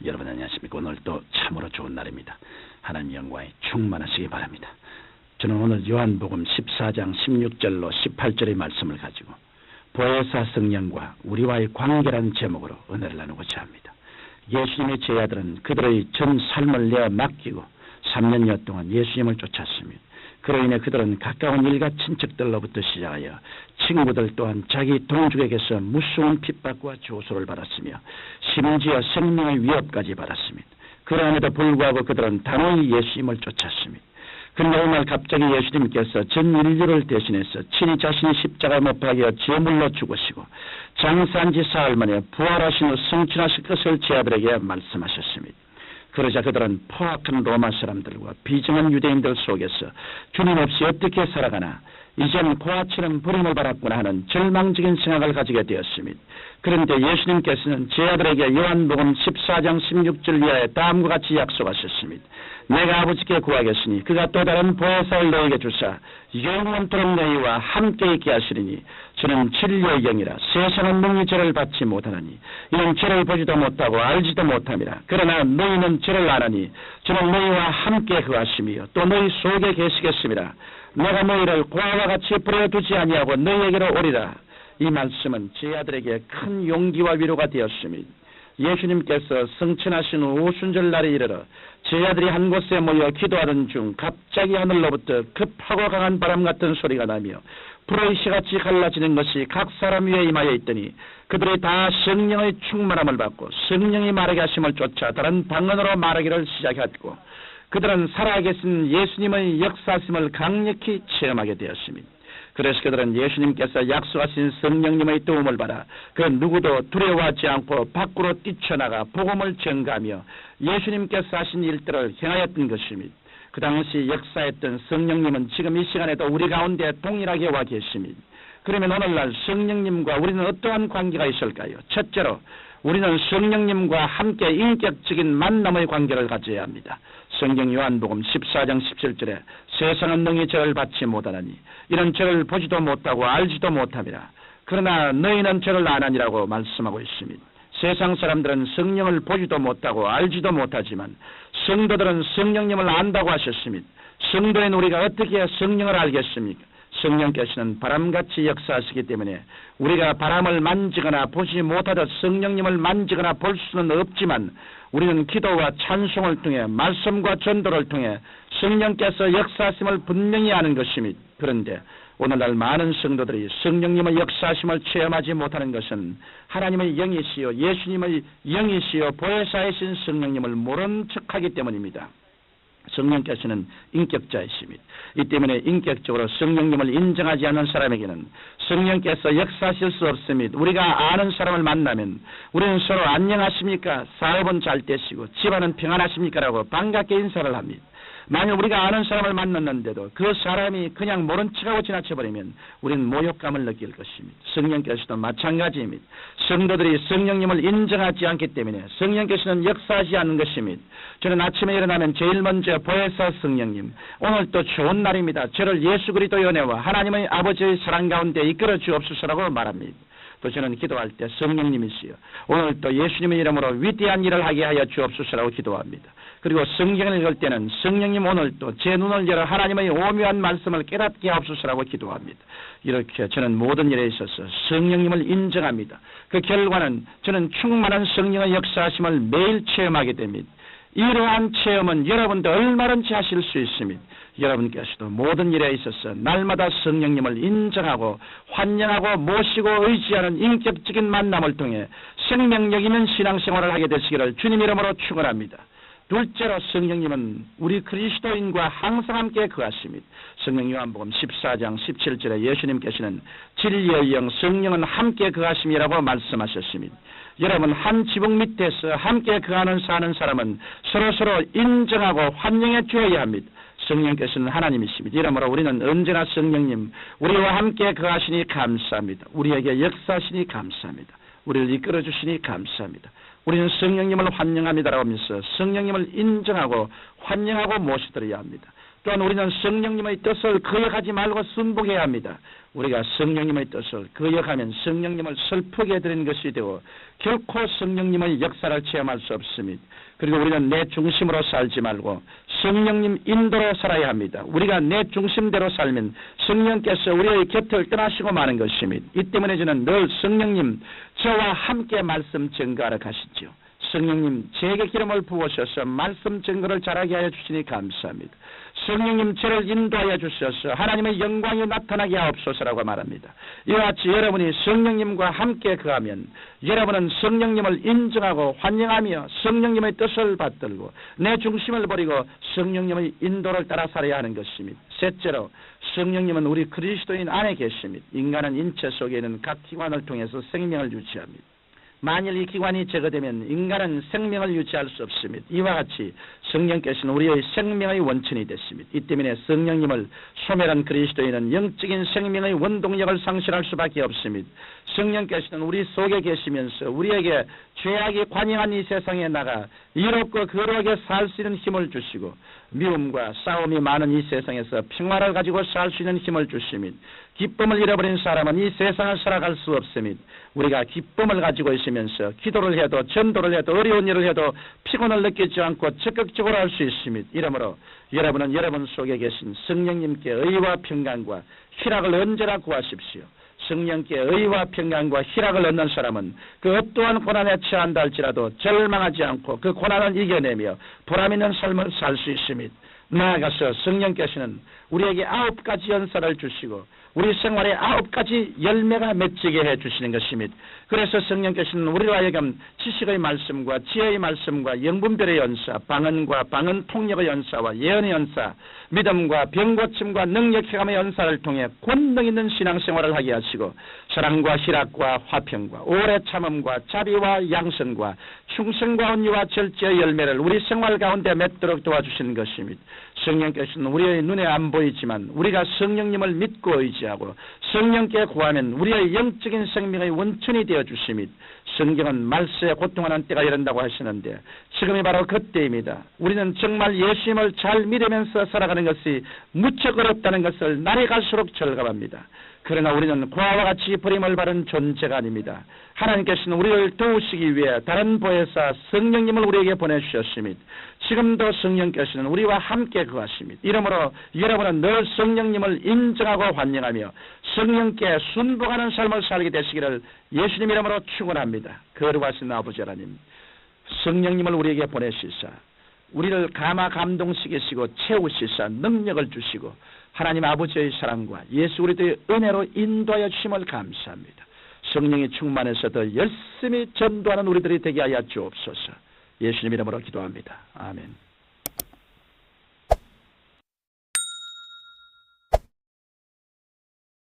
여러분 안녕하십니까? 오늘 또 참으로 좋은 날입니다. 하나님 영광에 충만하시기 바랍니다. 저는 오늘 요한복음 14장 16절로 18절의 말씀을 가지고 보혜사 성령과 우리와의 관계라는 제목으로 은혜를 나누고자 합니다. 예수님의 제자들은 그들의 전 삶을 내어 맡기고 3년여 동안 예수님을 쫓았습니다. 그로 인해 그들은 가까운 일가 친척들로부터 시작하여 친구들 또한 자기 동족에게서 무서운 핍박과 조소를 받았으며 심지어 생명의 위협까지 받았습니다. 그럼에도 불구하고 그들은 단호히 예수님을 쫓았습니다. 그런데 어느 날 갑자기 예수님께서 전 인류를 대신해서 친히 자신이 십자가에 못 박여 제물로 죽으시고 장사한 지 사흘 만에 부활하신 후 성취하실 것을 제자들에게 말씀하셨습니다. 그러자 그들은 포악한 로마 사람들과 비정한 유대인들 속에서 주님 없이 어떻게 살아가나, 이제는 고아처럼 버림을 받았구나 하는 절망적인 생각을 가지게 되었습니다. 그런데 예수님께서는 제자들에게 요한복음 14장 16절 이하에 다음과 같이 약속하셨습니다. 내가 아버지께 구하겠으니 그가 또 다른 보혜사를 너에게 주사 영원토록 너희와 함께 있게 하시리니 저는 진리의 영이라 세상은 능히 저를 받지 못하나니 이는 저를 보지도 못하고 알지도 못함이라. 그러나 너희는 저를 아나니 저는 너희와 함께 거하시며 또 너희 속에 계시겠습니다. 내가 너희를 고아와 같이 버려두지 아니하고 너희에게로 오리라. 이 말씀은 제자들에게 큰 용기와 위로가 되었습니다. 예수님께서 성천하신 후 오순절 날에 이르러 제자들이 한 곳에 모여 기도하던 중 갑자기 하늘로부터 급하고 강한 바람 같은 소리가 나며 불의 시같이 갈라지는 것이 각 사람 위에 임하여 있더니 그들이 다 성령의 충만함을 받고 성령이 말하게 하심을 쫓아 다른 방언으로 말하기를 시작했고 그들은 살아계신 예수님의 역사심을 강력히 체험하게 되었습니다. 그래서 그들은 예수님께서 약속하신 성령님의 도움을 받아 그 누구도 두려워하지 않고 밖으로 뛰쳐나가 복음을 전가하며 예수님께서 하신 일들을 행하였던 것입니다. 그 당시 역사했던 성령님은 지금 이 시간에도 우리 가운데 동일하게 와 계십니다. 그러면 오늘날 성령님과 우리는 어떠한 관계가 있을까요? 첫째로 우리는 성령님과 함께 인격적인 만남의 관계를 가져야 합니다. 성경 요한복음 14장 17절에 세상은 능히 저를 받지 못하나니 이는 저를 보지도 못하고 알지도 못함이라. 그러나 너희는 저를 아나니라고 말씀하고 있습니다. 세상 사람들은 성령을 보지도 못하고 알지도 못하지만 성도들은 성령님을 안다고 하셨습니다. 성도인 우리가 어떻게 성령을 알겠습니까? 성령께서는 바람같이 역사하시기 때문에 우리가 바람을 만지거나 보지 못하듯 성령님을 만지거나 볼 수는 없지만 우리는 기도와 찬송을 통해 말씀과 전도를 통해 성령께서 역사하심을 분명히 아는 것입니다. 그런데 오늘날 많은 성도들이 성령님의 역사하심을 체험하지 못하는 것은 하나님의 영이시요 예수님의 영이시요 보혜사이신 성령님을 모른 척하기 때문입니다. 성령께서는 인격자이십니다. 이 때문에 인격적으로 성령님을 인정하지 않는 사람에게는 성령께서 역사하실 수 없습니다. 우리가 아는 사람을 만나면 우리는 서로 안녕하십니까? 사업은 잘 되시고 집안은 평안하십니까? 라고 반갑게 인사를 합니다. 만약 우리가 아는 사람을 만났는데도 그 사람이 그냥 모른 척하고 지나쳐버리면 우리는 모욕감을 느낄 것입니다. 성령께서도 마찬가지입니다. 성도들이 성령님을 인정하지 않기 때문에 성령께서는 역사하지 않는 것입니다. 저는 아침에 일어나면 제일 먼저 보혜사 성령님, 오늘 또 좋은 날입니다. 저를 예수 그리스도의 은혜와 하나님의 아버지의 사랑 가운데 이끌어 주옵소서라고 말합니다. 또 저는 기도할 때 성령님이시여 오늘 또 예수님의 이름으로 위대한 일을 하게 하여 주옵소서라고 기도합니다. 그리고 성경을 읽을 때는 성령님 오늘 또 제 눈을 열어 하나님의 오묘한 말씀을 깨닫게 하옵소서라고 기도합니다. 이렇게 저는 모든 일에 있어서 성령님을 인정합니다. 그 결과는 저는 충만한 성령의 역사하심을 매일 체험하게 됩니다. 이러한 체험은 여러분도 얼마든지 하실 수 있습니다. 여러분께서도 모든 일에 있어서 날마다 성령님을 인정하고 환영하고 모시고 의지하는 인격적인 만남을 통해 생명력 있는 신앙생활을 하게 되시기를 주님 이름으로 축원합니다. 둘째로 성령님은 우리 그리스도인과 항상 함께 거하십니다. 성령 요한복음 14장 17절에 예수님께서는 진리의 영 성령은 함께 거하심이라고 말씀하셨습니다. 여러분 한 지붕 밑에서 함께 거하는 사는 사람은 서로서로 인정하고 환영해 주어야 합니다. 성령께서는 하나님이십니다. 이러므로 우리는 언제나 성령님 우리와 함께 거하시니 감사합니다. 우리에게 역사하시니 감사합니다. 우리를 이끌어 주시니 감사합니다. 우리는 성령님을 환영합니다라고 하면서 성령님을 인정하고 환영하고 모시드려야 합니다. 또한 우리는 성령님의 뜻을 거역하지 말고 순복해야 합니다. 우리가 성령님의 뜻을 거역하면 성령님을 슬프게 해드리는 것이 되고 결코 성령님의 역사를 체험할 수 없습니다. 그리고 우리는 내 중심으로 살지 말고 성령님 인도로 살아야 합니다. 우리가 내 중심대로 살면 성령께서 우리의 곁을 떠나시고 마는 것입니다. 이 때문에 저는 늘 성령님 저와 함께 말씀 증거하러 가시죠. 성령님 제게 기름을 부으셔서 말씀 증거를 잘하게 하여 주시니 감사합니다. 성령님 저를 인도하여 주셔서 하나님의 영광이 나타나게 하옵소서라고 말합니다. 이와 같이 여러분이 성령님과 함께 거하면 여러분은 성령님을 인정하고 환영하며 성령님의 뜻을 받들고 내 중심을 버리고 성령님의 인도를 따라 살아야 하는 것입니다. 셋째로 성령님은 우리 그리스도인 안에 계십니다. 인간은 인체 속에 있는 각 기관을 통해서 생명을 유지합니다. 만일 이 기관이 제거되면 인간은 생명을 유지할 수 없습니다. 이와 같이 성령께서는 우리의 생명의 원천이 됐습니다. 이 때문에 성령님을 소멸한 그리스도인은 영적인 생명의 원동력을 상실할 수밖에 없습니다. 성령께서는 우리 속에 계시면서 우리에게 죄악이 관영한 이 세상에 나가 이롭고 거룩하게 살 수 있는 힘을 주시고 미움과 싸움이 많은 이 세상에서 평화를 가지고 살 수 있는 힘을 주십니다. 기쁨을 잃어버린 사람은 이 세상을 살아갈 수 없습니다. 우리가 기쁨을 가지고 있으면서 기도를 해도 전도를 해도 어려운 일을 해도 피곤을 느끼지 않고 적극적으로 할 수 있습니다. 이러므로 여러분은 여러분 속에 계신 성령님께 의와 평강과 희락을 언제나 구하십시오. 성령께 의와 평강과 희락을 얻는 사람은 그 어떠한 고난에 처한다 할지라도 절망하지 않고 그 고난을 이겨내며 보람있는 삶을 살 수 있습니다. 나아가서 성령께서는 우리에게 9가지 연사를 주시고 우리 생활에 9가지 열매가 맺히게 해주시는 것입니다. 그래서 성령께서는 우리로 하여금 지식의 말씀과 지혜의 말씀과 영분별의 연사, 방언과 방언 통역의 연사와 예언의 연사, 믿음과 병고침과 능력해감의 연사를 통해 권능 있는 신앙생활을 하게 하시고 사랑과 희락과 화평과 오래 참음과 자비와 양선과 충성과 온유와 절제의 열매를 우리 생활 가운데 맺도록 도와주시는 것입니다. 성령께서는 우리의 눈에 안 보이지만 우리가 성령님을 믿고 의지하고 성령께 구하면 우리의 영적인 생명의 원천이 되어주십니다. 성경은 말세에 고통하는 때가 이른다고 하시는데 지금이 바로 그때입니다. 우리는 정말 예수님을 잘 믿으면서 살아가는 것이 무척 어렵다는 것을 날이 갈수록 절감합니다. 그러나 우리는 고아와 같이 버림을 받은 존재가 아닙니다. 하나님께서는 우리를 도우시기 위해 다른 보혜사 성령님을 우리에게 보내주셨습니다. 지금도 성령께서는 우리와 함께 거하십니다. 이러므로 여러분은 늘 성령님을 인정하고 환영하며 성령께 순복하는 삶을 살게 되시기를 예수님 이름으로 축원합니다. 거룩하신 아버지 하나님, 성령님을 우리에게 보내시사 우리를 감동시키시고 채우시사 능력을 주시고 하나님 아버지의 사랑과 예수 그리스도의 은혜로 인도하여 주심을 감사합니다. 성령이 충만해서 더 열심히 전도하는 우리들이 되게 하여 주옵소서. 예수님 이름으로 기도합니다. 아멘.